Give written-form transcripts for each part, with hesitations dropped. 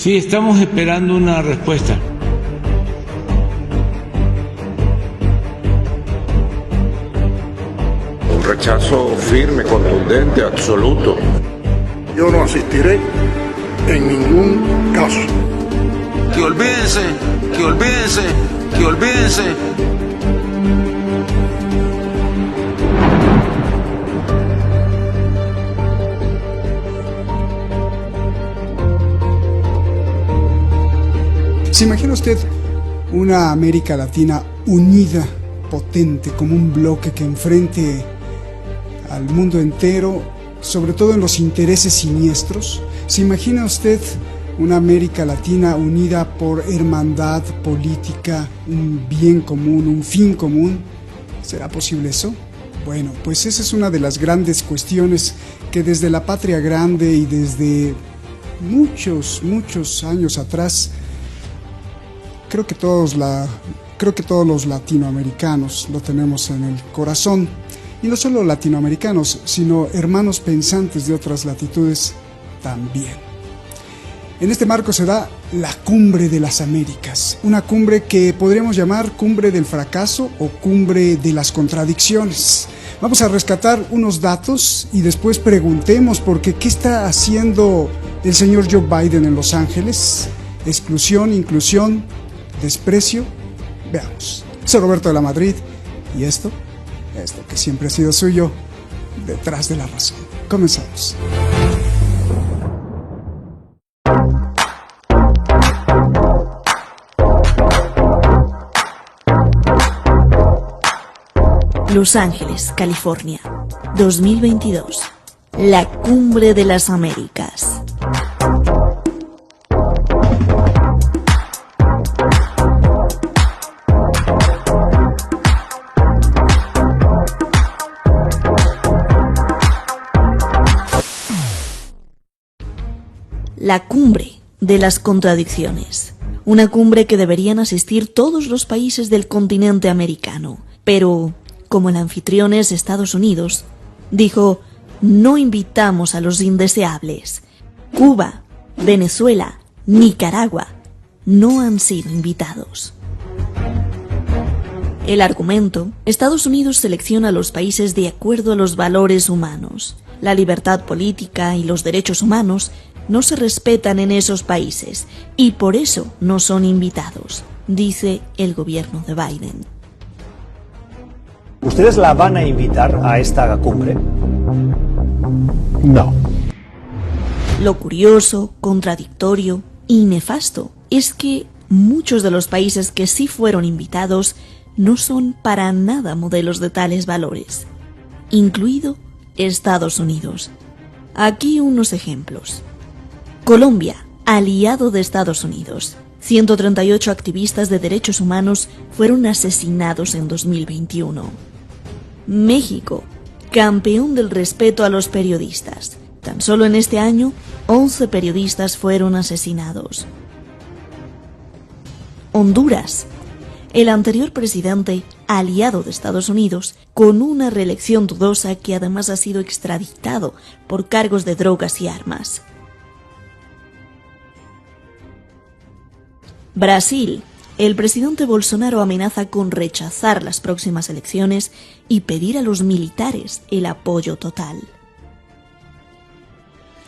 Sí, estamos esperando una respuesta. Un rechazo firme, contundente, absoluto. Yo no asistiré en ningún caso. Que olvídense, que olvídense, que olvídense. ¿Se imagina usted una América Latina unida, potente, como un bloque que enfrente al mundo entero, sobre todo en los intereses siniestros? ¿Se imagina usted una América Latina unida por hermandad política, un bien común, un fin común? ¿Será posible eso? Bueno, pues esa es una de las grandes cuestiones que desde la Patria Grande y desde muchos años atrás, creo que todos los latinoamericanos lo tenemos en el corazón. Y no solo latinoamericanos, sino hermanos pensantes de otras latitudes también. En este marco se da la Cumbre de las Américas, una cumbre que podríamos llamar Cumbre del Fracaso o Cumbre de las Contradicciones. Vamos a rescatar unos datos y después preguntemos por qué está haciendo el señor Joe Biden en Los Ángeles. Exclusión, inclusión, desprecio. Veamos. Soy Roberto de la Madrid y esto que siempre ha sido suyo, Detrás de la Razón. Comenzamos. Los Ángeles, California, 2022. La Cumbre de las Américas. La Cumbre de las Contradicciones. Una cumbre que deberían asistir todos los países del continente americano. Pero, como el anfitrión es Estados Unidos, dijo: no invitamos a los indeseables. Cuba, Venezuela, Nicaragua no han sido invitados. El argumento: Estados Unidos selecciona a los países de acuerdo a los valores humanos. La libertad política y los derechos humanos no se respetan en esos países y por eso no son invitados, dice el gobierno de Biden. ¿Ustedes la van a invitar a esta cumbre? No. Lo curioso, contradictorio y nefasto es que muchos de los países que sí fueron invitados no son para nada modelos de tales valores, incluido Estados Unidos. Aquí unos ejemplos. Colombia, aliado de Estados Unidos. 138 activistas de derechos humanos fueron asesinados en 2021. México, campeón del respeto a los periodistas. Tan solo en este año, 11 periodistas fueron asesinados. Honduras, el anterior presidente, aliado de Estados Unidos, con una reelección dudosa que además ha sido extraditado por cargos de drogas y armas. Brasil, el presidente Bolsonaro amenaza con rechazar las próximas elecciones y pedir a los militares el apoyo total.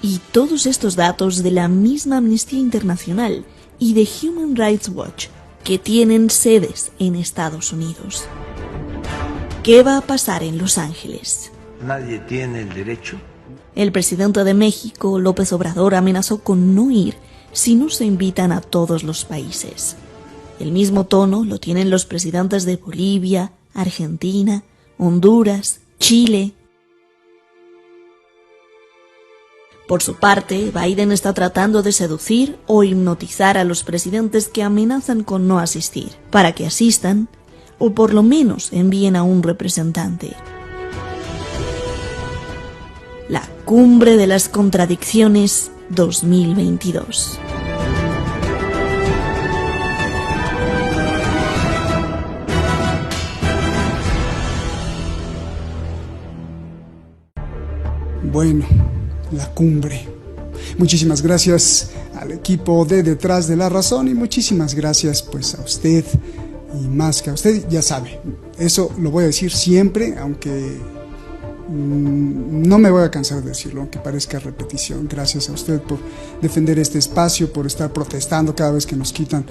Y todos estos datos de la misma Amnistía Internacional y de Human Rights Watch, que tienen sedes en Estados Unidos. ¿Qué va a pasar en Los Ángeles? Nadie tiene el derecho. El presidente de México, López Obrador, amenazó con no ir si no se invitan a todos los países. El mismo tono lo tienen los presidentes de Bolivia, Argentina, Honduras, Chile. Por su parte, Biden está tratando de seducir o hipnotizar a los presidentes que amenazan con no asistir, para que asistan o por lo menos envíen a un representante. La Cumbre de las Contradicciones 2022. Bueno, la cumbre. Muchísimas gracias al equipo de Detrás de la Razón, y muchísimas gracias pues a usted, y más que a usted, ya sabe, eso lo voy a decir siempre, aunque no me voy a cansar de decirlo, aunque parezca repetición. Gracias a usted por defender este espacio, por estar protestando cada vez que nos quitan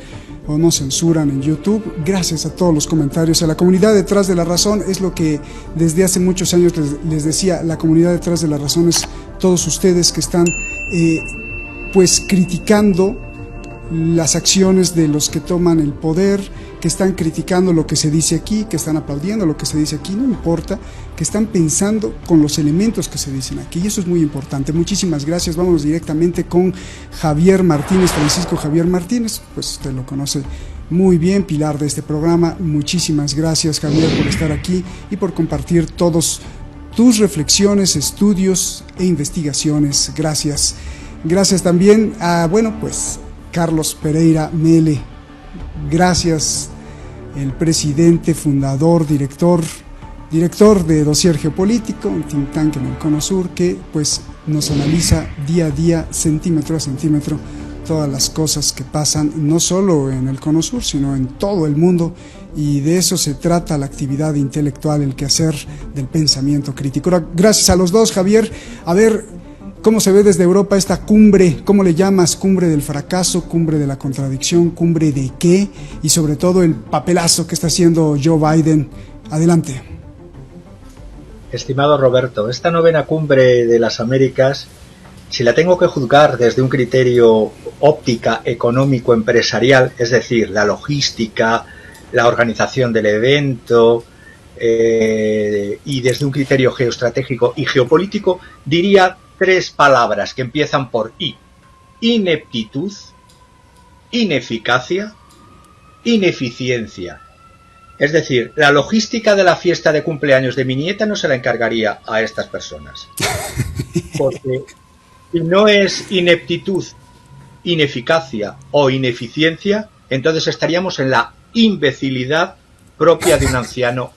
o nos censuran en YouTube. Gracias a todos los comentarios, a la comunidad Detrás de la Razón. Es lo que desde hace muchos años les decía, la comunidad Detrás de la Razón es todos ustedes que están pues criticando las acciones de los que toman el poder, que están criticando lo que se dice aquí, que están aplaudiendo lo que se dice aquí, no importa, que están pensando con los elementos que se dicen aquí, y eso es muy importante. Muchísimas gracias. Vámonos directamente con Javier Martínez, Francisco Javier Martínez, pues usted lo conoce muy bien, pilar de este programa. Muchísimas gracias, Javier, por estar aquí y por compartir todos tus reflexiones, estudios e investigaciones. Gracias. Gracias también a, pues Carlos Pereira Mele. Gracias, el presidente, fundador, director de Dossier Geopolítico, un think tank en el Cono Sur, que pues nos analiza día a día, centímetro a centímetro, todas las cosas que pasan, no solo en el Cono Sur, sino en todo el mundo, y de eso se trata la actividad intelectual, el quehacer del pensamiento crítico. Gracias a los dos, Javier. A ver, ¿cómo se ve desde Europa esta cumbre? ¿Cómo le llamas? ¿Cumbre del fracaso? ¿Cumbre de la contradicción? ¿Cumbre de qué? Y sobre todo el papelazo que está haciendo Joe Biden. Adelante. Estimado Roberto, esta 9ª cumbre de las Américas, si la tengo que juzgar desde un criterio óptica económico empresarial, es decir, la logística, la organización del evento, y desde un criterio geoestratégico y geopolítico, diría 3 palabras que empiezan por I: ineptitud, ineficacia, ineficiencia. Es decir, la logística de la fiesta de cumpleaños de mi nieta no se la encargaría a estas personas. Porque si no es ineptitud, ineficacia o ineficiencia, entonces estaríamos en la imbecilidad propia de un anciano.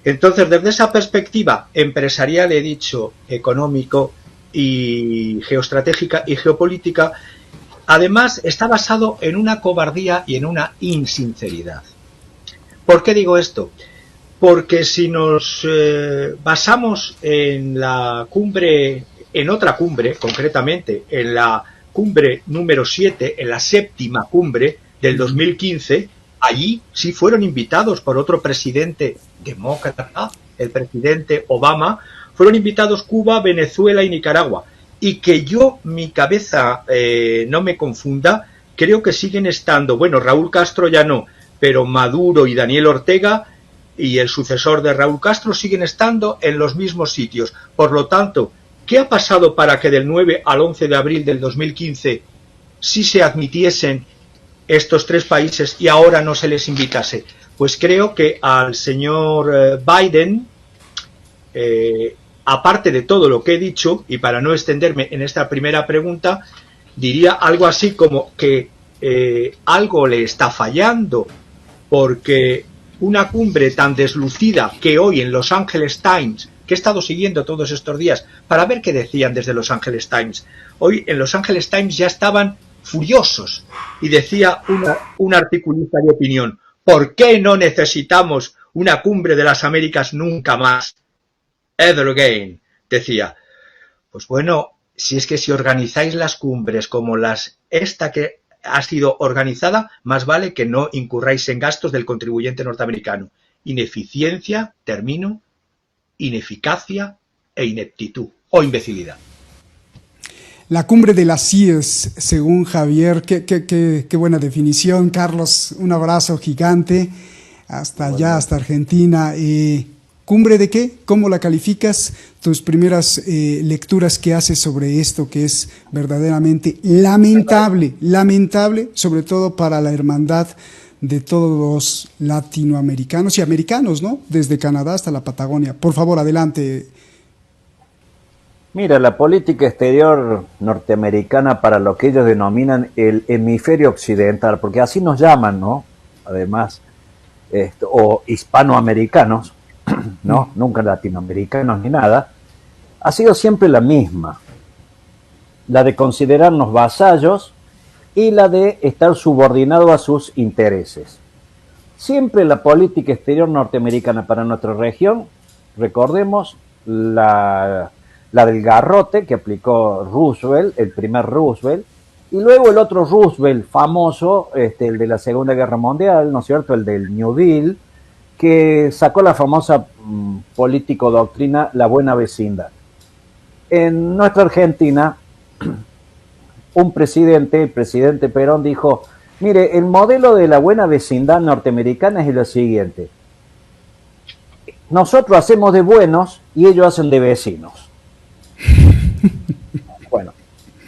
Entonces, desde esa perspectiva empresarial, he dicho, económico y geoestratégica y geopolítica, además está basado en una cobardía y en una insinceridad. ¿Por qué digo esto? Porque si nos basamos en la cumbre, en otra cumbre, concretamente en la cumbre número 7, en la 7ª cumbre del 2015, allí sí fueron invitados por otro presidente demócrata, el presidente Obama, fueron invitados Cuba, Venezuela y Nicaragua. Y que mi cabeza no me confunda, creo que siguen estando, bueno, Raúl Castro ya no, pero Maduro y Daniel Ortega y el sucesor de Raúl Castro siguen estando en los mismos sitios. Por lo tanto, ¿qué ha pasado para que del 9 al 11 de abril del 2015 sí se admitiesen estos 3 países y ahora no se les invitase? Pues creo que al señor Biden, aparte de todo lo que he dicho, y para no extenderme en esta primera pregunta, diría algo así como que algo le está fallando, porque una cumbre tan deslucida que hoy en Los Angeles Times, que he estado siguiendo todos estos días para ver qué decían desde Los Angeles Times, hoy en Los Angeles Times ya estaban furiosos y decía un articulista de opinión: ¿por qué no necesitamos una cumbre de las Américas nunca más? Ever again, decía. Pues bueno, si es que si organizáis las cumbres como esta que ha sido organizada, más vale que no incurráis en gastos del contribuyente norteamericano. Ineficiencia, termino, ineficacia e ineptitud o imbecilidad. La cumbre de las CIES, según Javier, qué buena definición. Carlos, un abrazo gigante hasta allá, hasta Argentina. ¿Cumbre de qué? ¿Cómo la calificas? Tus primeras lecturas que haces sobre esto, que es verdaderamente lamentable, sobre todo para la hermandad de todos los latinoamericanos y americanos, ¿no? Desde Canadá hasta la Patagonia. Por favor, adelante. Mira, la política exterior norteamericana para lo que ellos denominan el hemisferio occidental, porque así nos llaman, ¿no? Además, o hispanoamericanos, ¿no? Nunca latinoamericanos ni nada, ha sido siempre la misma. la de considerarnos vasallos y la de estar subordinado a sus intereses. Siempre la política exterior norteamericana para nuestra región, recordemos la del garrote que aplicó Roosevelt, el primer Roosevelt, y luego el otro Roosevelt famoso, el de la Segunda Guerra Mundial, ¿no es cierto?, el del New Deal, que sacó la famosa político-doctrina La Buena Vecindad. En nuestra Argentina, un presidente, el presidente Perón, dijo, mire, el modelo de la buena vecindad norteamericana es lo siguiente. Nosotros hacemos de buenos y ellos hacen de vecinos. Bueno,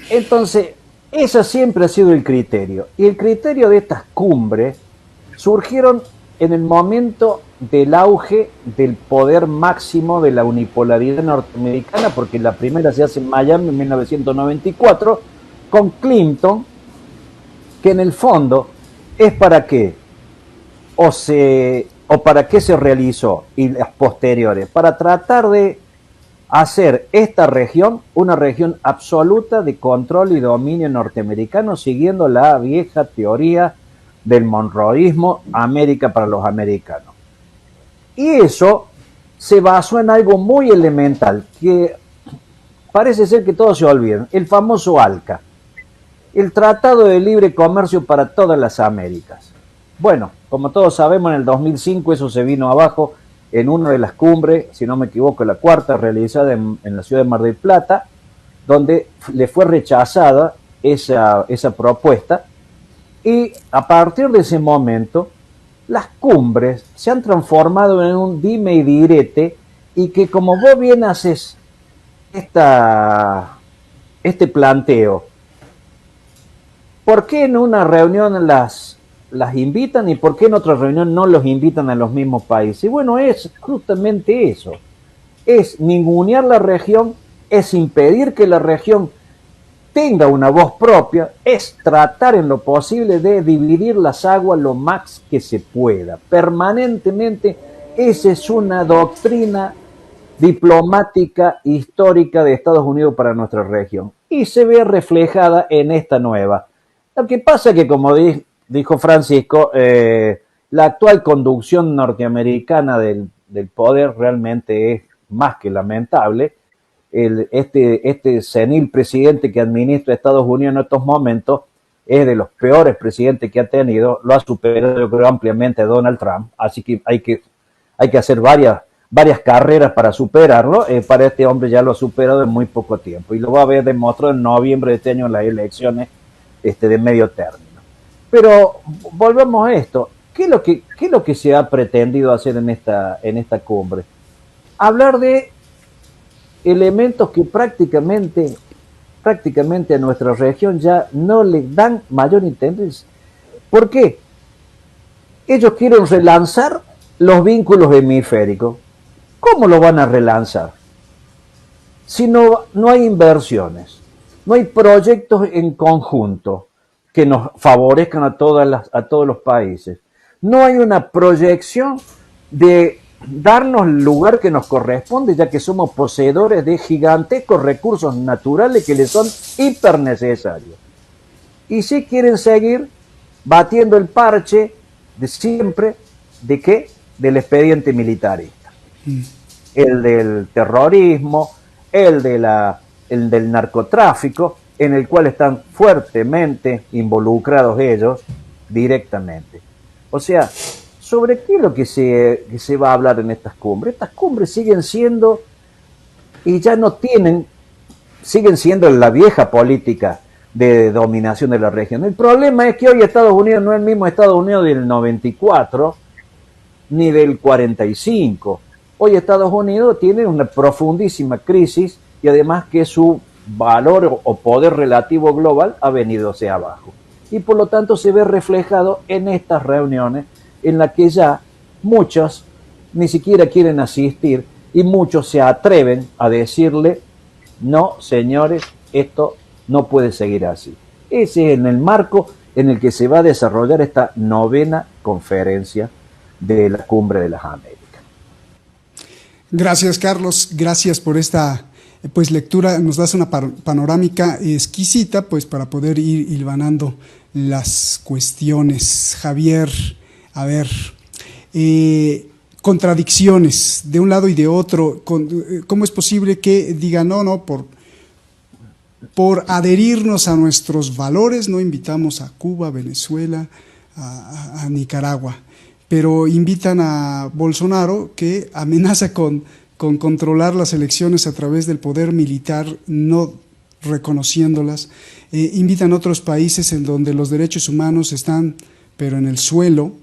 entonces, ese siempre ha sido el criterio. Y el criterio de estas cumbres surgieron en el momento del auge del poder máximo de la unipolaridad norteamericana, porque la primera se hace en Miami en 1994, con Clinton, que en el fondo es para qué, o para qué se realizó, y las posteriores, para tratar de hacer esta región una región absoluta de control y dominio norteamericano, siguiendo la vieja teoría del monroeísmo, América para los americanos. Y eso se basó en algo muy elemental, que parece ser que todos se olvidan, el famoso ALCA, el Tratado de Libre Comercio para todas las Américas. Bueno, como todos sabemos, en el 2005 eso se vino abajo en una de las cumbres, si no me equivoco, la cuarta, realizada en la ciudad de Mar del Plata, donde le fue rechazada esa propuesta, y a partir de ese momento, las cumbres se han transformado en un dime y direte, y que como vos bien haces este planteo, ¿por qué en una reunión las invitan y por qué en otra reunión no los invitan a los mismos países? Y bueno, es justamente eso. Es ningunear la región, es impedir que la región tenga una voz propia, es tratar en lo posible de dividir las aguas lo más que se pueda. Permanentemente, esa es una doctrina diplomática histórica de Estados Unidos para nuestra región. Y se ve reflejada en esta nueva. Lo que pasa es que, como dijo Francisco, la actual conducción norteamericana del poder realmente es más que lamentable. Este senil presidente que administra Estados Unidos en estos momentos es de los peores presidentes que ha tenido, lo ha superado yo creo ampliamente a Donald Trump, así que hay que hacer varias carreras para superarlo. Para este hombre ya lo ha superado en muy poco tiempo y lo va a haber demostrado en noviembre de este año en las elecciones de medio término. Pero volvemos a esto. ¿Qué es lo que se ha pretendido hacer en esta cumbre? Hablar de elementos que prácticamente a nuestra región ya no le dan mayor interés. ¿Por qué? Ellos quieren relanzar los vínculos hemisféricos. ¿Cómo lo van a relanzar? Si no hay inversiones, no hay proyectos en conjunto que nos favorezcan a todos los países. No hay una proyección de darnos el lugar que nos corresponde, ya que somos poseedores de gigantescos recursos naturales que les son hiper necesarios. Y si quieren seguir batiendo el parche de siempre, ¿de qué? Del expediente militarista. El del terrorismo, el del narcotráfico, en el cual están fuertemente involucrados ellos directamente. O sea, ¿sobre qué es lo que se va a hablar en estas cumbres? Estas cumbres siguen siendo, y ya no siguen siendo la vieja política de dominación de la región. El problema es que hoy Estados Unidos no es el mismo Estados Unidos del 94, ni del 45. Hoy Estados Unidos tiene una profundísima crisis y además que su valor o poder relativo global ha venido hacia abajo. Y por lo tanto se ve reflejado en estas reuniones en las que ya muchos ni siquiera quieren asistir y muchos se atreven a decirle, no, señores, esto no puede seguir así. Ese es en el marco en el que se va a desarrollar esta 9ª conferencia de la Cumbre de las Américas. Gracias, Carlos. Gracias por esta pues lectura, nos das una panorámica exquisita, pues para poder ir hilvanando las cuestiones. Javier, a ver, contradicciones de un lado y de otro. ¿Cómo es posible que digan no, por adherirnos a nuestros valores no invitamos a Cuba, Venezuela, a Nicaragua, pero invitan a Bolsonaro, que amenaza con controlar las elecciones a través del poder militar, no reconociéndolas? Invitan a otros países en donde los derechos humanos están, pero en el suelo.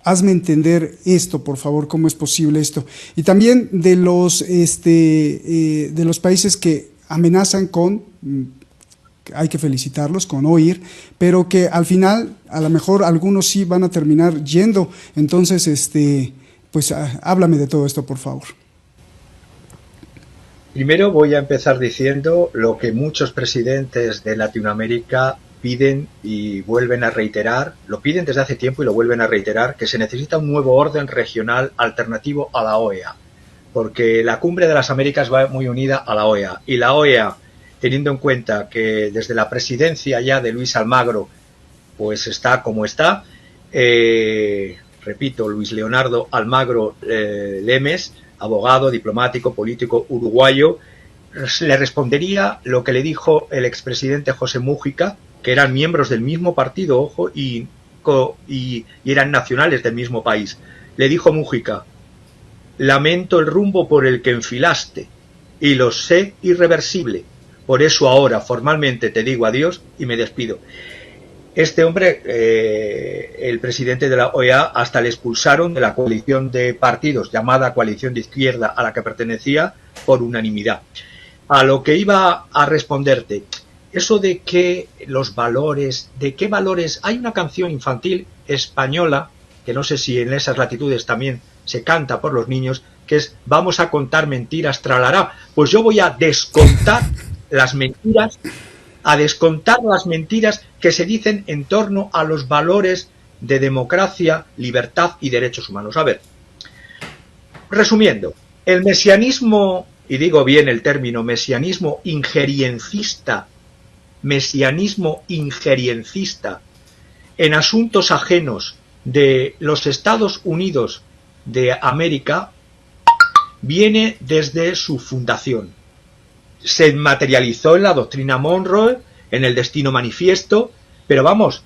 Hazme entender esto, por favor, cómo es posible esto. Y también de los países que amenazan con, hay que felicitarlos, con oír, pero que al final, a lo mejor algunos sí van a terminar yendo. Entonces, pues háblame de todo esto, por favor. Primero voy a empezar diciendo lo que muchos presidentes de Latinoamérica piden y vuelven a reiterar, lo piden desde hace tiempo y lo vuelven a reiterar, que se necesita un nuevo orden regional alternativo a la OEA, porque la Cumbre de las Américas va muy unida a la OEA, y la OEA, teniendo en cuenta que desde la presidencia ya de Luis Almagro, pues está como está, repito, Luis Leonardo Almagro Lemes, abogado, diplomático, político uruguayo, le respondería lo que le dijo el expresidente José Mújica, que eran miembros del mismo partido, ojo, y eran nacionales del mismo país. Le dijo Mújica: lamento el rumbo por el que enfilaste, y lo sé irreversible. Por eso ahora formalmente te digo adiós y me despido. Este hombre, el presidente de la OEA, hasta le expulsaron de la coalición de partidos llamada Coalición de Izquierda a la que pertenecía por unanimidad. A lo que iba a responderte, eso de que los valores, ¿de qué valores? Hay una canción infantil española, que no sé si en esas latitudes también se canta por los niños, que es vamos a contar mentiras, tralará. Pues yo voy a descontar las mentiras, que se dicen en torno a los valores de democracia, libertad y derechos humanos. A ver, resumiendo, el mesianismo, y digo bien el término, mesianismo ingeriencista en asuntos ajenos de los Estados Unidos de América, viene desde su fundación. Se materializó en la doctrina Monroe, en el Destino Manifiesto, pero vamos,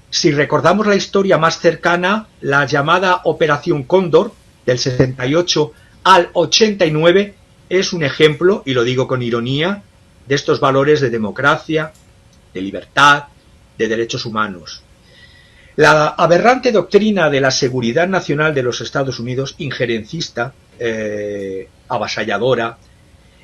si recordamos la historia más cercana, la llamada Operación Cóndor, del 68 al 89, es un ejemplo, y lo digo con ironía, de estos valores de democracia, de libertad, de derechos humanos. La aberrante doctrina de la seguridad nacional de los Estados Unidos, injerencista, avasalladora,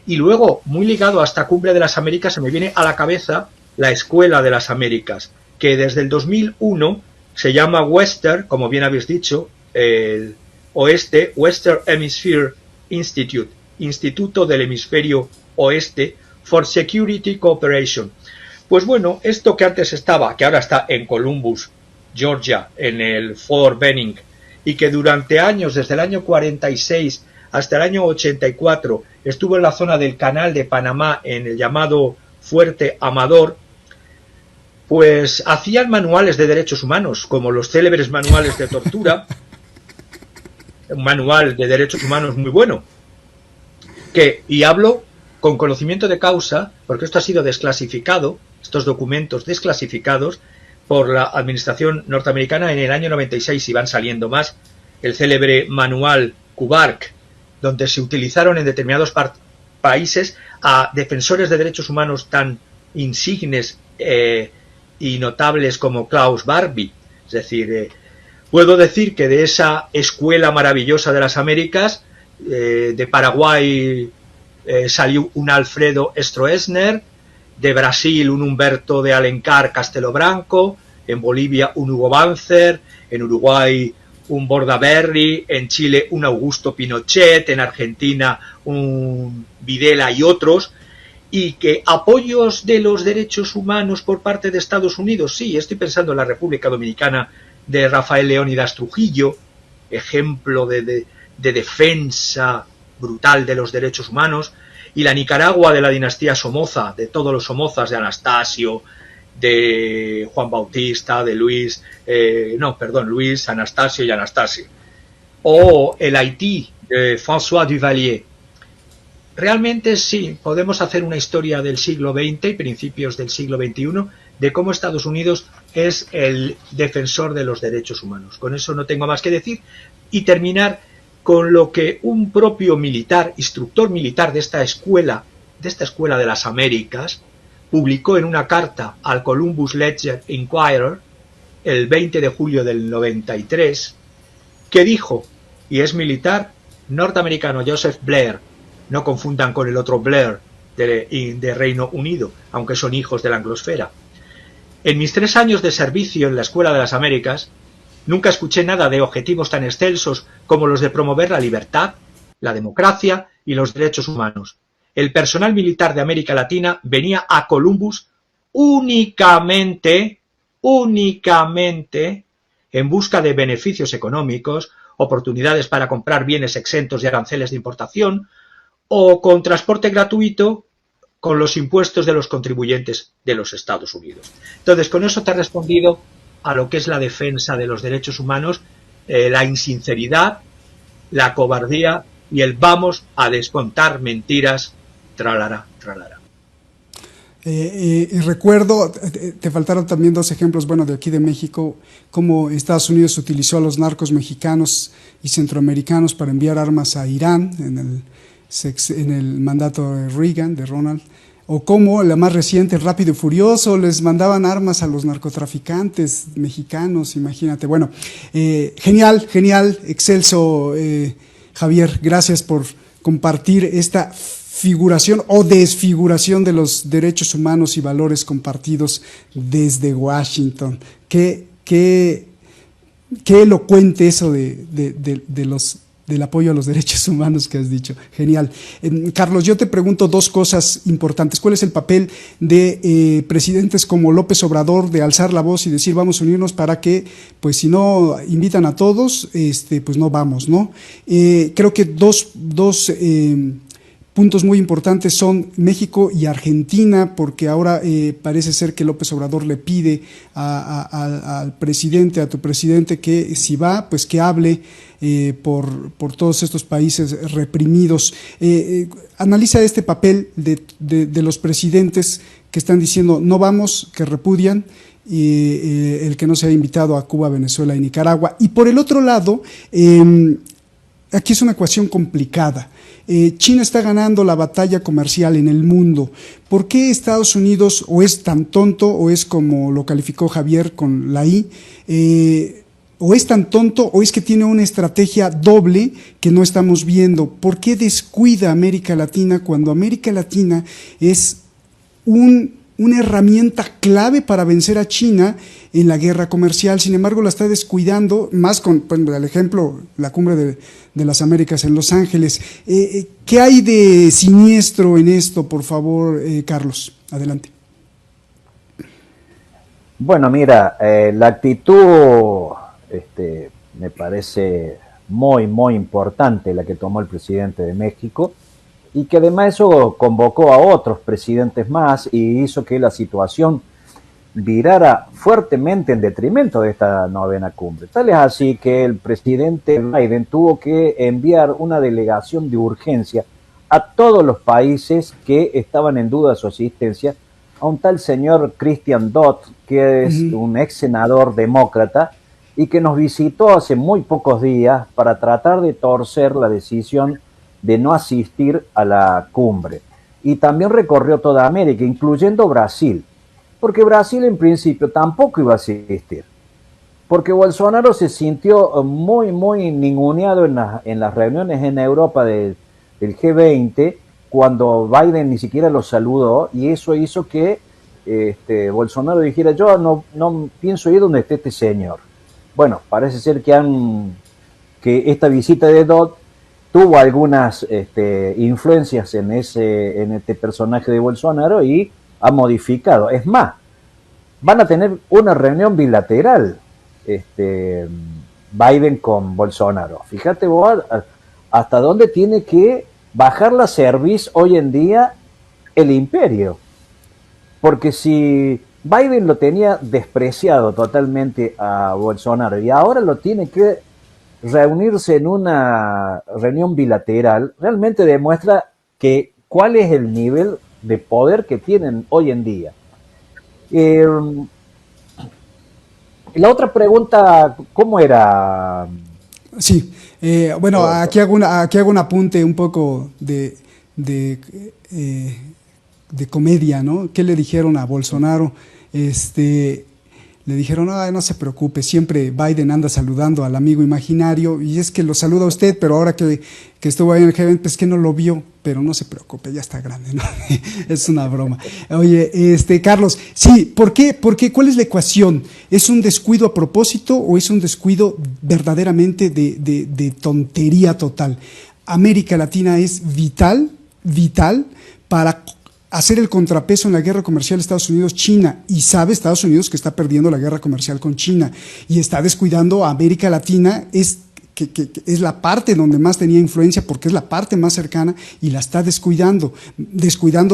y luego, muy ligado a esta Cumbre de las Américas, se me viene a la cabeza la Escuela de las Américas, que desde el 2001 se llama Western, como bien habéis dicho, el Oeste, Western Hemisphere Institute, Instituto del Hemisferio Oeste, for Security Cooperation. Pues bueno, esto que antes estaba, que ahora está en Columbus, Georgia, en el Fort Benning, y que durante años, desde el año 46 hasta el año 84, estuvo en la zona del Canal de Panamá, en el llamado Fuerte Amador, pues hacían manuales de derechos humanos, como los célebres manuales de tortura, un manual de derechos humanos muy bueno, y hablo con conocimiento de causa, porque esto ha sido desclasificado, estos documentos desclasificados por la administración norteamericana en el año 96, y van saliendo más, el célebre manual Kubark, donde se utilizaron en determinados países a defensores de derechos humanos tan insignes y notables como Klaus Barbie. Es decir, puedo decir que de esa escuela maravillosa de las Américas, de Paraguay salió un Alfredo Stroessner, de Brasil un Humberto de Alencar Castelo Branco, en Bolivia un Hugo Banzer, en Uruguay un Bordaberry, en Chile un Augusto Pinochet, en Argentina un Videla y otros, y que apoyos de los derechos humanos por parte de Estados Unidos, sí, estoy pensando en la República Dominicana de Rafael Leónidas Trujillo, ejemplo de defensa brutal de los derechos humanos, y la Nicaragua de la dinastía Somoza, de todos los Somozas, de Anastasio, de Juan Bautista, de Luis, Luis, Anastasio y Anastasio, o el Haití de François Duvalier. Realmente sí, podemos hacer una historia del siglo XX y principios del siglo XXI de cómo Estados Unidos es el defensor de los derechos humanos. Con eso no tengo más que decir, y terminar con lo que un propio militar, instructor militar de esta escuela de las Américas, publicó en una carta al Columbus Ledger Inquirer el 20 de julio del 93, que dijo, y es militar norteamericano, Joseph Blair, no confundan con el otro Blair de Reino Unido, aunque son hijos de la anglosfera. En mis 3 años de servicio en la Escuela de las Américas, nunca escuché nada de objetivos tan excelsos como los de promover la libertad, la democracia y los derechos humanos. El personal militar de América Latina venía a Columbus únicamente en busca de beneficios económicos, oportunidades para comprar bienes exentos de aranceles de importación o con transporte gratuito con los impuestos de los contribuyentes de los Estados Unidos. Entonces, con eso te he respondido a lo que es la defensa de los derechos humanos, la insinceridad, la cobardía y el vamos a descontar mentiras, tralara, tralara. Recuerdo, te faltaron también 2 ejemplos, de aquí de México, cómo Estados Unidos utilizó a los narcos mexicanos y centroamericanos para enviar armas a Irán en el mandato de Reagan, de Ronald, o cómo la más reciente, Rápido y Furioso, les mandaban armas a los narcotraficantes mexicanos, imagínate. Bueno, genial, excelso, Javier, gracias por compartir esta figuración o desfiguración de los derechos humanos y valores compartidos desde Washington. Qué elocuente eso del apoyo a los derechos humanos que has dicho. Genial. Carlos, yo te pregunto 2 cosas importantes. ¿Cuál es el papel de presidentes como López Obrador de alzar la voz y decir vamos a unirnos para que, pues si no invitan a todos, pues no vamos, ¿no? Creo que dos puntos muy importantes son México y Argentina, porque ahora parece ser que López Obrador le pide al presidente, a tu presidente, que si va, pues que hable por todos estos países reprimidos. Analiza este papel de los presidentes que están diciendo no vamos, que repudian, y el que no se ha invitado a Cuba, Venezuela y Nicaragua. Y por el otro lado, aquí es una ecuación complicada. China está ganando la batalla comercial en el mundo. ¿Por qué Estados Unidos o es tan tonto, o es como lo calificó Javier con la I, o es tan tonto o es que tiene una estrategia doble que no estamos viendo? ¿Por qué descuida América Latina cuando América Latina es una herramienta clave para vencer a China en la guerra comercial? Sin embargo, la está descuidando, más con el ejemplo, la cumbre de las Américas en Los Ángeles. ¿Qué hay de siniestro en esto, por favor, Carlos? Adelante. Bueno, mira, la actitud me parece muy, muy importante la que tomó el presidente de México, y que además eso convocó a otros presidentes más y hizo que la situación virara fuertemente en detrimento de esta 9ª cumbre. Tal es así que el presidente Biden tuvo que enviar una delegación de urgencia a todos los países que estaban en duda de su asistencia, a un tal señor Christian Dodd, que es un ex senador demócrata y que nos visitó hace muy pocos días para tratar de torcer la decisión de no asistir a la cumbre. Y también recorrió toda América, incluyendo Brasil, porque Brasil en principio tampoco iba a asistir, porque Bolsonaro se sintió muy, muy ninguneado en las reuniones en Europa del G20, cuando Biden ni siquiera lo saludó, y eso hizo que Bolsonaro dijera: yo no pienso ir donde esté este señor. Bueno, parece ser que esta visita de Dodd tuvo algunas influencias en este personaje de Bolsonaro y ha modificado. Es más, van a tener una reunión bilateral Biden con Bolsonaro. Fíjate vos hasta dónde tiene que bajarla servís hoy en día el imperio. Porque si Biden lo tenía despreciado totalmente a Bolsonaro y ahora lo tiene que reunirse en una reunión bilateral, realmente demuestra que cuál es el nivel de poder que tienen hoy en día. La otra pregunta, ¿cómo era? Sí, bueno, aquí hago un apunte un poco de comedia, ¿no? ¿Qué le dijeron a Bolsonaro? Le dijeron, ay, no se preocupe, siempre Biden anda saludando al amigo imaginario, y es que lo saluda a usted, pero ahora que estuvo ahí en el G20, pues que no lo vio, pero no se preocupe, ya está grande, ¿no? Es una broma. Oye, Carlos, sí, ¿por qué? ¿Cuál es la ecuación? ¿Es un descuido a propósito o es un descuido verdaderamente de tontería total? América Latina es vital para hacer el contrapeso en la guerra comercial Estados Unidos-China, y sabe Estados Unidos que está perdiendo la guerra comercial con China y está descuidando a América Latina, que es la parte donde más tenía influencia porque es la parte más cercana, y la está descuidando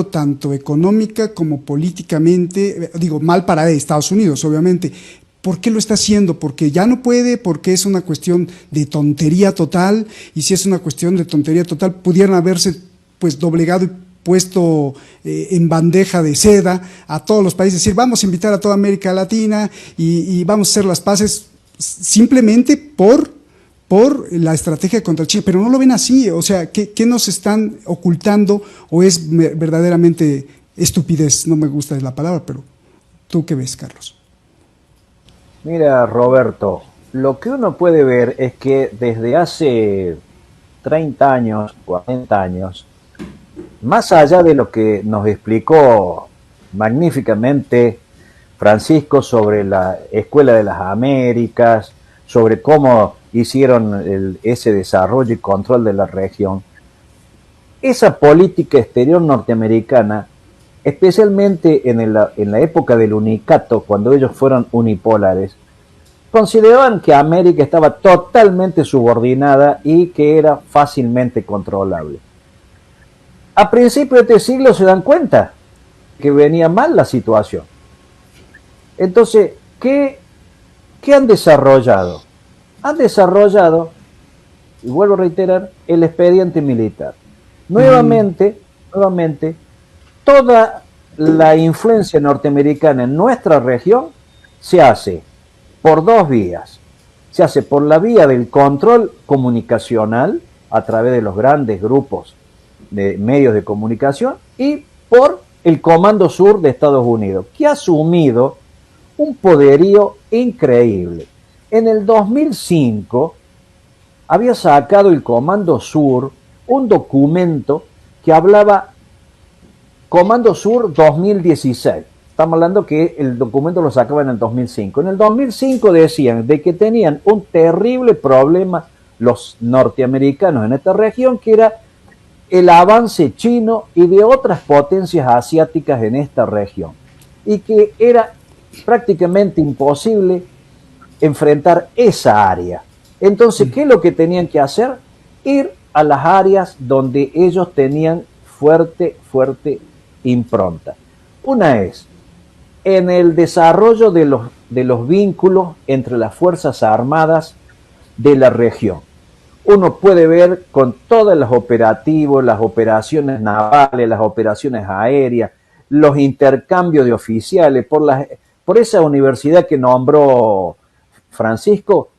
tanto económica como políticamente, digo, mal para Estados Unidos, obviamente. ¿Por qué lo está haciendo? Porque ya no puede, porque es una cuestión de tontería total, y si es una cuestión de tontería total, pudieran haberse pues doblegado y puesto en bandeja de seda a todos los países, decir, vamos a invitar a toda América Latina y vamos a hacer las paces simplemente por la estrategia contra China, pero no lo ven así. O sea, ¿qué nos están ocultando, o es verdaderamente estupidez? No me gusta la palabra, pero ¿tú qué ves, Carlos? Mira, Roberto, lo que uno puede ver es que desde hace 30 años, 40 años, más allá de lo que nos explicó magníficamente Francisco sobre la Escuela de las Américas, sobre cómo hicieron ese desarrollo y control de la región, esa política exterior norteamericana, especialmente en la época del unicato, cuando ellos fueron unipolares, consideraban que América estaba totalmente subordinada y que era fácilmente controlable. A principios de este siglo se dan cuenta que venía mal la situación. Entonces, ¿qué han desarrollado? Han desarrollado, y vuelvo a reiterar, el expediente militar. Nuevamente, toda la influencia norteamericana en nuestra región se hace por dos vías. Se hace por la vía del control comunicacional a través de los grandes grupos de medios de comunicación, y por el Comando Sur de Estados Unidos, que ha asumido un poderío increíble. En el 2005 había sacado el Comando Sur un documento que hablaba Comando Sur 2016. Estamos hablando que el documento lo sacaban en el 2005. En el 2005 decían de que tenían un terrible problema los norteamericanos en esta región, que era el avance chino y de otras potencias asiáticas en esta región, y que era prácticamente imposible enfrentar esa área. Entonces, ¿qué es lo que tenían que hacer? Ir a las áreas donde ellos tenían fuerte impronta. Una es en el desarrollo de los vínculos entre las Fuerzas Armadas de la región. Uno puede ver con todos los operativos, las operaciones navales, las operaciones aéreas, los intercambios de oficiales, por esa universidad que nombró Francisco,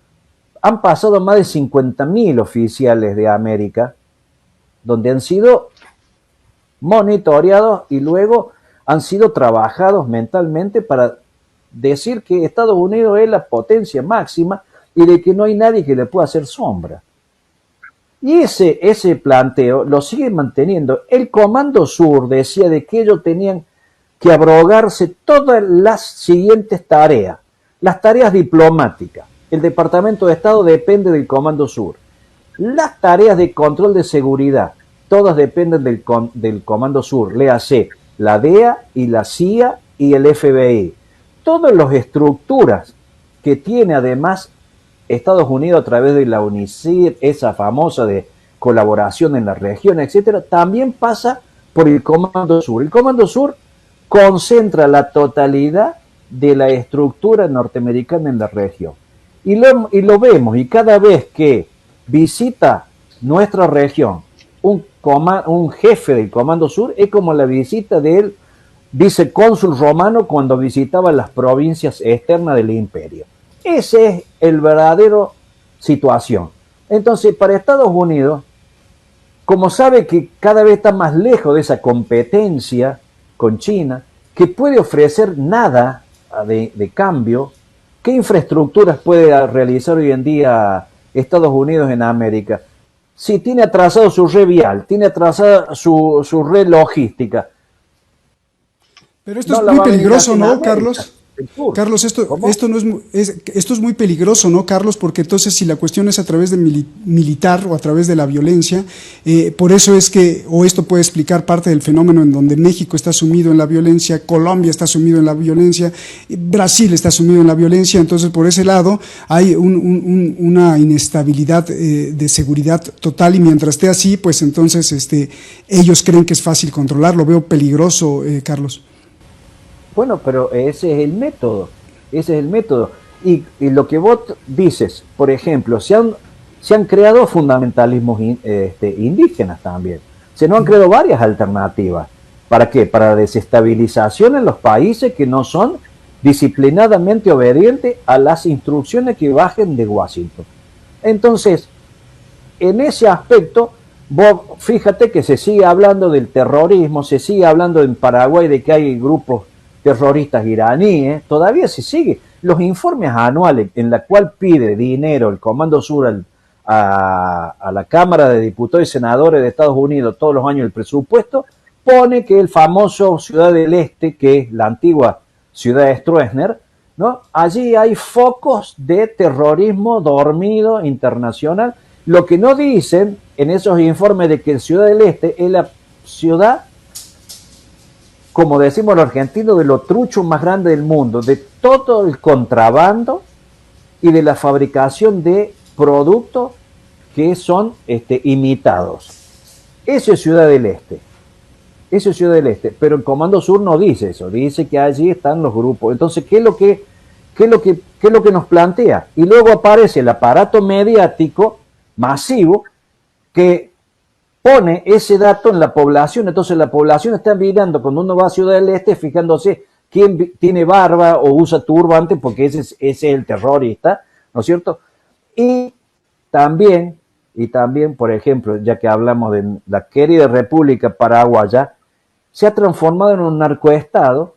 han pasado más de 50.000 oficiales de América, donde han sido monitoreados y luego han sido trabajados mentalmente para decir que Estados Unidos es la potencia máxima y de que no hay nadie que le pueda hacer sombra. Y ese planteo lo sigue manteniendo. El Comando Sur decía de que ellos tenían que abrogarse todas las siguientes tareas. Las tareas diplomáticas. El Departamento de Estado depende del Comando Sur. Las tareas de control de seguridad, todas dependen del Comando Sur. Léase la DEA y la CIA y el FBI. Todas las estructuras que tiene además Estados Unidos a través de la UNICIR, esa famosa de colaboración en la región, etcétera, también pasa por el Comando Sur. El Comando Sur concentra la totalidad de la estructura norteamericana en la región. Y lo vemos, y cada vez que visita nuestra región un jefe del Comando Sur, es como la visita del vicecónsul romano cuando visitaba las provincias externas del imperio. Esa es el verdadero situación. Entonces, para Estados Unidos, como sabe que cada vez está más lejos de esa competencia con China, que puede ofrecer nada de cambio, ¿qué infraestructuras puede realizar hoy en día Estados Unidos en América? Si tiene atrasado su red vial, tiene atrasada su red logística. Pero esto es muy peligroso, ¿no, Carlos? Carlos, esto es muy peligroso, ¿no, Carlos? Porque entonces si la cuestión es a través de militar o a través de la violencia, por eso es que, o esto puede explicar parte del fenómeno en donde México está sumido en la violencia, Colombia está sumido en la violencia, Brasil está sumido en la violencia, entonces por ese lado hay una inestabilidad de seguridad total, y mientras esté así, pues entonces ellos creen que es fácil controlar. Lo veo peligroso, Carlos. Bueno, pero ese es el método, Y lo que vos dices, por ejemplo, se han creado fundamentalismos indígenas también. Se nos han creado varias alternativas. ¿Para qué? Para la desestabilización en los países que no son disciplinadamente obedientes a las instrucciones que bajen de Washington. Entonces, en ese aspecto, vos fíjate que se sigue hablando del terrorismo, se sigue hablando en Paraguay de que hay grupos terroristas iraníes, todavía se sigue. Los informes anuales en la cual pide dinero el Comando Sur a la Cámara de Diputados y Senadores de Estados Unidos todos los años el presupuesto, pone que el famoso Ciudad del Este, que es la antigua ciudad de Stroessner, ¿no? Allí hay focos de terrorismo dormido internacional. Lo que no dicen en esos informes de que el Ciudad del Este es la ciudad, como decimos los argentinos, de lo trucho más grande del mundo, de todo el contrabando y de la fabricación de productos que son imitados. Eso es Ciudad del Este. Pero el Comando Sur no dice eso, dice que allí están los grupos. Entonces, ¿qué es lo que nos plantea? Y luego aparece el aparato mediático masivo que pone ese dato en la población. Entonces la población está mirando, cuando uno va a Ciudad del Este, fijándose quién tiene barba o usa turbante, porque ese es el terrorista, ¿no es cierto? Y también, por ejemplo, ya que hablamos de la querida República Paraguaya, se ha transformado en un narcoestado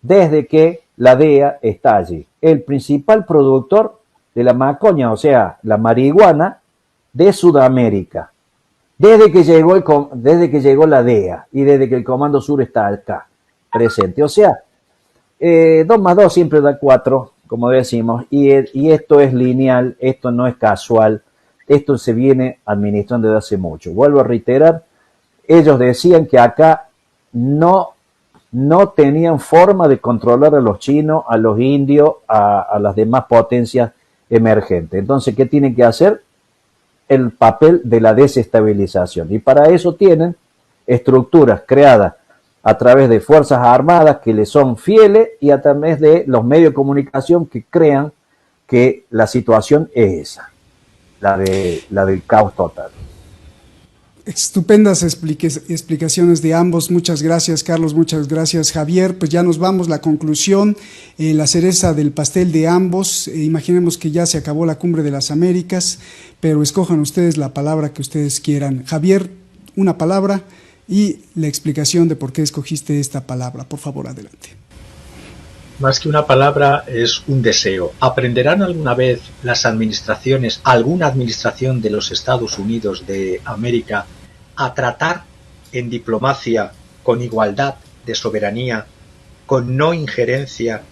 desde que la DEA está allí. El principal productor de la macoña, o sea, la marihuana de Sudamérica. Desde que llegó la DEA y desde que el Comando Sur está acá presente. O sea, 2 más 2 siempre da 4, como decimos, y esto es lineal, esto no es casual, esto se viene administrando desde hace mucho. Vuelvo a reiterar, ellos decían que acá no tenían forma de controlar a los chinos, a los indios, a las demás potencias emergentes. Entonces, ¿qué tienen que hacer? El papel de la desestabilización, y para eso tienen estructuras creadas a través de fuerzas armadas que les son fieles y a través de los medios de comunicación que crean que la situación es esa, la del caos total. Estupendas explicaciones de ambos. Muchas gracias, Carlos. Muchas gracias, Javier. Pues ya nos vamos. La conclusión, la cereza del pastel de ambos. Imaginemos que ya se acabó la Cumbre de las Américas, pero escojan ustedes la palabra que ustedes quieran. Javier, una palabra y la explicación de por qué escogiste esta palabra. Por favor, adelante. Más que una palabra, es un deseo. ¿Aprenderán alguna vez las administraciones, alguna administración de los Estados Unidos de América, a tratar en diplomacia con igualdad de soberanía, con no injerencia,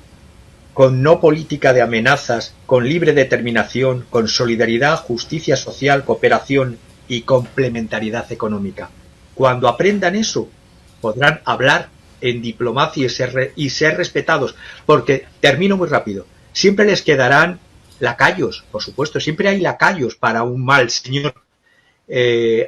con no política de amenazas, con libre determinación, con solidaridad, justicia social, cooperación y complementariedad económica? Cuando aprendan eso, podrán hablar en diplomacia y ser respetados, porque, termino muy rápido, siempre les quedarán lacayos, por supuesto, siempre hay lacayos para un mal señor.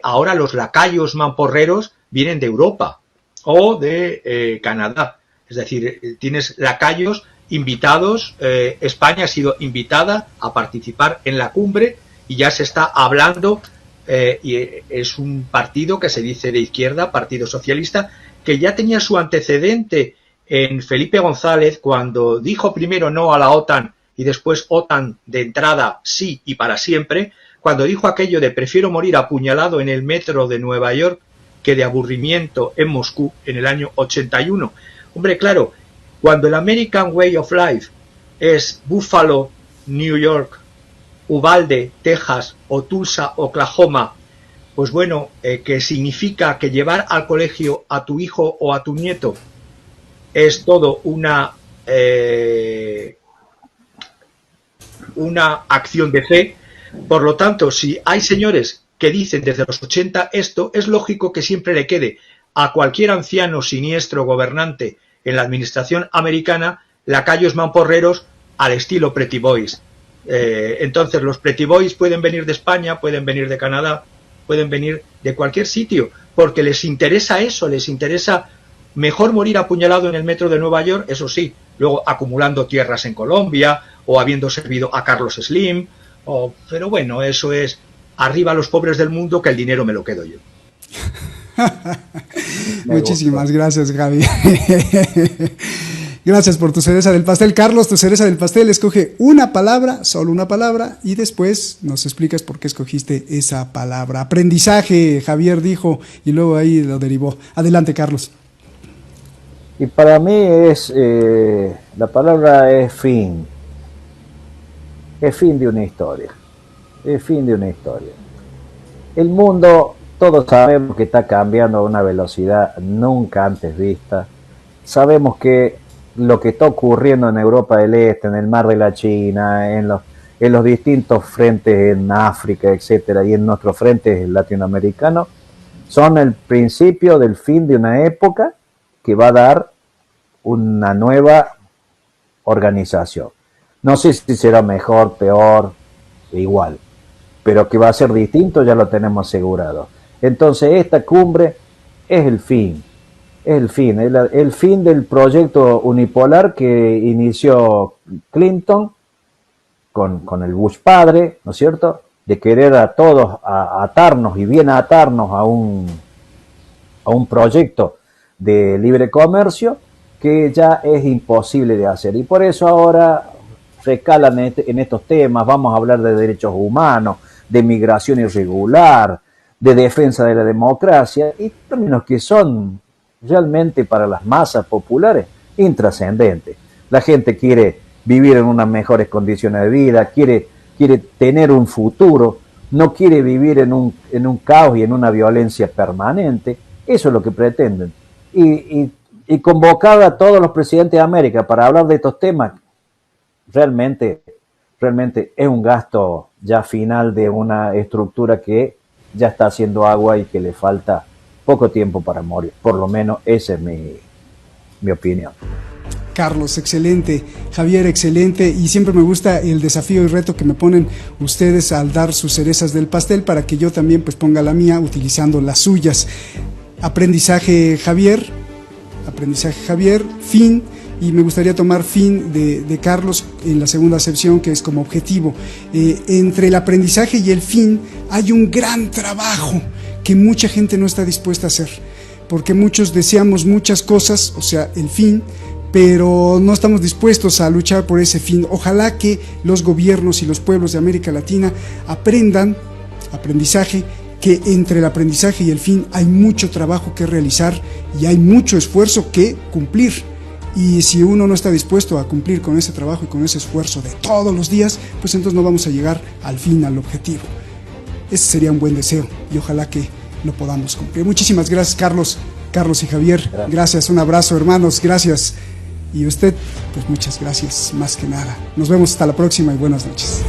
ahora los lacayos mamporreros vienen de Europa o de Canadá. Es decir, tienes lacayos invitados, España ha sido invitada a participar en la cumbre y ya se está hablando, y es un partido que se dice de izquierda, Partido Socialista, que ya tenía su antecedente en Felipe González cuando dijo primero no a la OTAN y después OTAN de entrada sí y para siempre, cuando dijo aquello de prefiero morir apuñalado en el metro de Nueva York que de aburrimiento en Moscú en el año 81. Hombre, claro, cuando el American Way of Life es Buffalo, New York, Uvalde, Texas o Tulsa, Oklahoma, pues bueno, que significa que llevar al colegio a tu hijo o a tu nieto es todo una acción de fe. Por lo tanto, si hay señores que dicen desde los 80 esto, es lógico que siempre le quede a cualquier anciano siniestro gobernante en la administración americana lacayos mamporreros al estilo Pretty Boys. Entonces los Pretty Boys pueden venir de España, pueden venir de Canadá, pueden venir de cualquier sitio, porque les interesa eso, les interesa mejor morir apuñalado en el metro de Nueva York, eso sí, luego acumulando tierras en Colombia o habiendo servido a Carlos Slim, pero bueno, eso es arriba los pobres del mundo, que el dinero me lo quedo yo. Muchísimas gracias, Javi. Gracias por tu cereza del pastel. Carlos, tu cereza del pastel, escoge una palabra, solo una palabra, y después nos explicas por qué escogiste esa palabra. Aprendizaje, Javier dijo, y luego ahí lo derivó. Adelante, Carlos. Y para mí la palabra es fin. Es fin de una historia. Es fin de una historia. El mundo, todos sabemos que está cambiando a una velocidad nunca antes vista. Sabemos que lo que está ocurriendo en Europa del Este, en el Mar de la China, en los distintos frentes en África, etcétera, y en nuestros frentes latinoamericanos, son el principio del fin de una época que va a dar una nueva organización. No sé si será mejor, peor, igual, pero que va a ser distinto ya lo tenemos asegurado. Entonces esta cumbre es el fin. Es el fin del proyecto unipolar que inició Clinton con el Bush padre, ¿no es cierto?, de querer a todos atarnos y bien atarnos a un proyecto de libre comercio que ya es imposible de hacer. Y por eso ahora recalan en estos temas, vamos a hablar de derechos humanos, de migración irregular, de defensa de la democracia, y términos que son realmente para las masas populares intrascendentes. La gente quiere vivir en unas mejores condiciones de vida, quiere tener un futuro, no quiere vivir en un caos y en una violencia permanente. Eso es lo que pretenden. Y convocar a todos los presidentes de América para hablar de estos temas, realmente es un gasto ya final de una estructura que ya está haciendo agua y que le falta poco tiempo para morir. Por lo menos esa es mi opinión. Carlos, excelente. Javier, excelente. Y siempre me gusta el desafío y reto que me ponen ustedes al dar sus cerezas del pastel para que yo también pues ponga la mía utilizando las suyas. Aprendizaje, Javier, fin. Y me gustaría tomar fin de Carlos en la segunda acepción, que es como objetivo. Entre el aprendizaje y el fin hay un gran trabajo que mucha gente no está dispuesta a hacer, porque muchos deseamos muchas cosas, o sea, el fin, pero no estamos dispuestos a luchar por ese fin. Ojalá que los gobiernos y los pueblos de América Latina aprendan, aprendizaje, que entre el aprendizaje y el fin hay mucho trabajo que realizar y hay mucho esfuerzo que cumplir. Y si uno no está dispuesto a cumplir con ese trabajo y con ese esfuerzo de todos los días, pues entonces no vamos a llegar al fin, al objetivo. Ese sería un buen deseo y ojalá que lo podamos cumplir. Muchísimas gracias, Carlos y Javier. Gracias, un abrazo, hermanos, gracias. Y usted, pues muchas gracias, más que nada. Nos vemos hasta la próxima y buenas noches.